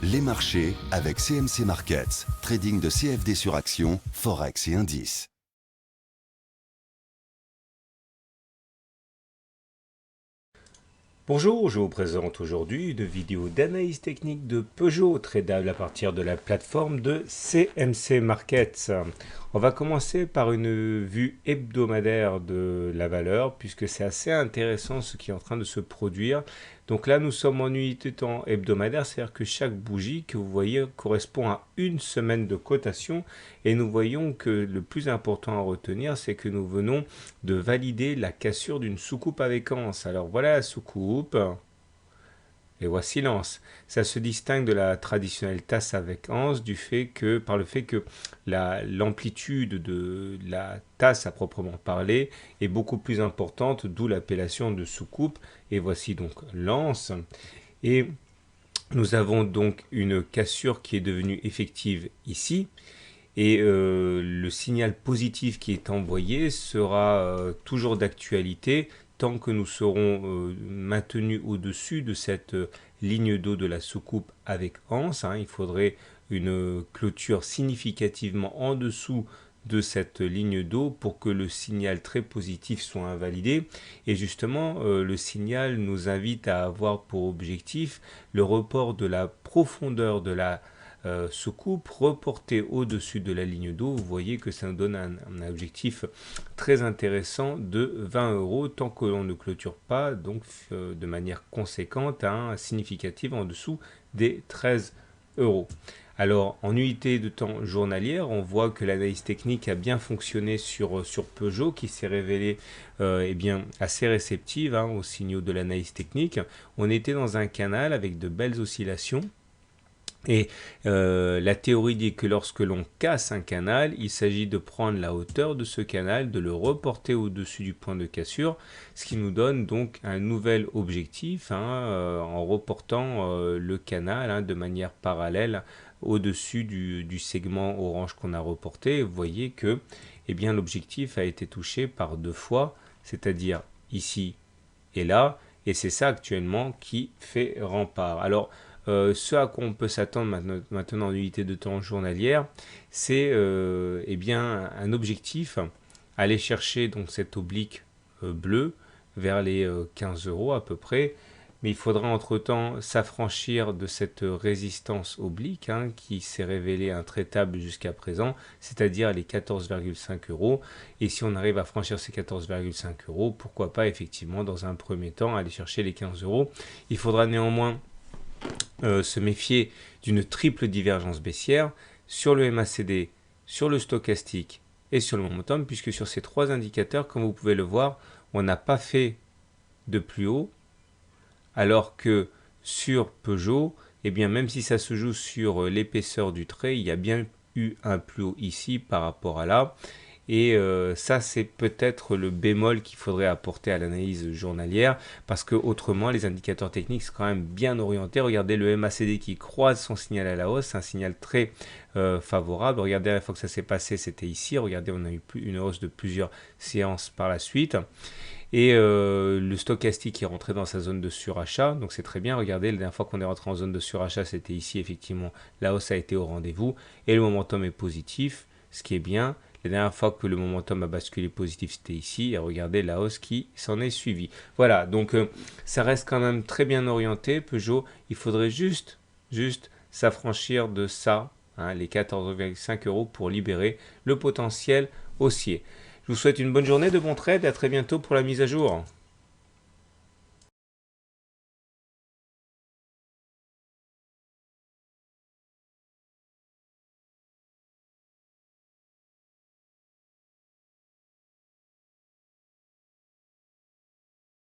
Les marchés avec CMC Markets, trading de CFD sur action, Forex et indices. Bonjour, je vous présente aujourd'hui une vidéo d'analyse technique de Peugeot tradable à partir de la plateforme de CMC Markets. On va commencer par une vue hebdomadaire de la valeur puisque c'est assez intéressant ce qui est en train de se produire. Donc là nous sommes en unité de temps hebdomadaire, c'est-à-dire que chaque bougie que vous voyez correspond à une semaine de cotation et nous voyons que le plus important à retenir c'est que nous venons de valider la cassure d'une soucoupe avec anse. Alors voilà la soucoupe. Et voici l'anse. Ça se distingue de la traditionnelle tasse avec anse par le fait que l'amplitude de la tasse à proprement parler est beaucoup plus importante, d'où l'appellation de soucoupe. Et voici donc l'anse. Et nous avons donc une cassure qui est devenue effective ici. Et le signal positif qui est envoyé sera toujours d'actualité tant que nous serons maintenus au-dessus de cette ligne d'eau de la soucoupe avec anse. Il faudrait une clôture significativement en dessous de cette ligne d'eau pour que le signal très positif soit invalidé. Et justement, le signal nous invite à avoir pour objectif le report de la profondeur de la soucoupe reportée au-dessus de la ligne d'eau. Vous voyez que ça nous donne un objectif très intéressant de 20 € tant que l'on ne clôture pas donc de manière conséquente, significative en dessous des 13 €. Alors en unité de temps journalière, on voit que l'analyse technique a bien fonctionné sur Peugeot qui s'est révélée assez réceptive aux signaux de l'analyse technique. On était dans un canal avec de belles oscillations. Et la théorie dit que lorsque l'on casse un canal, il s'agit de prendre la hauteur de ce canal, de le reporter au-dessus du point de cassure, ce qui nous donne donc un nouvel objectif en reportant le canal de manière parallèle au-dessus du segment orange qu'on a reporté. Vous voyez que l'objectif a été touché par deux fois, c'est-à-dire ici et là, et c'est ça actuellement qui fait rempart. Alors, ce à quoi on peut s'attendre maintenant en unité de temps journalière, c'est un objectif, aller chercher donc cette oblique bleue vers les 15 € à peu près, mais il faudra entre-temps s'affranchir de cette résistance oblique qui s'est révélée intraitable jusqu'à présent, c'est-à-dire les 14,5 €. Et si on arrive à franchir ces 14,5 €, pourquoi pas effectivement dans un premier temps aller chercher les 15 €. Il faudra néanmoins se méfier d'une triple divergence baissière sur le MACD, sur le stochastique et sur le momentum, puisque sur ces trois indicateurs, comme vous pouvez le voir, on n'a pas fait de plus haut, alors que sur Peugeot, même si ça se joue sur l'épaisseur du trait, il y a bien eu un plus haut ici par rapport à là. Et ça, c'est peut-être le bémol qu'il faudrait apporter à l'analyse journalière, parce que autrement, les indicateurs techniques sont quand même bien orientés. Regardez le MACD qui croise son signal à la hausse, c'est un signal très favorable. Regardez, la fois que ça s'est passé, c'était ici. Regardez, on a eu une hausse de plusieurs séances par la suite. Et le stochastique est rentré dans sa zone de surachat, donc c'est très bien. Regardez, la dernière fois qu'on est rentré en zone de surachat, c'était ici, effectivement, la hausse a été au rendez-vous, et le momentum est positif, ce qui est bien. La dernière fois que le momentum a basculé positif, c'était ici, et regardez la hausse qui s'en est suivie. Voilà, donc ça reste quand même très bien orienté, Peugeot. Il faudrait juste s'affranchir de ça, les 14,5 € pour libérer le potentiel haussier. Je vous souhaite une bonne journée, de bons trades et à très bientôt pour la mise à jour.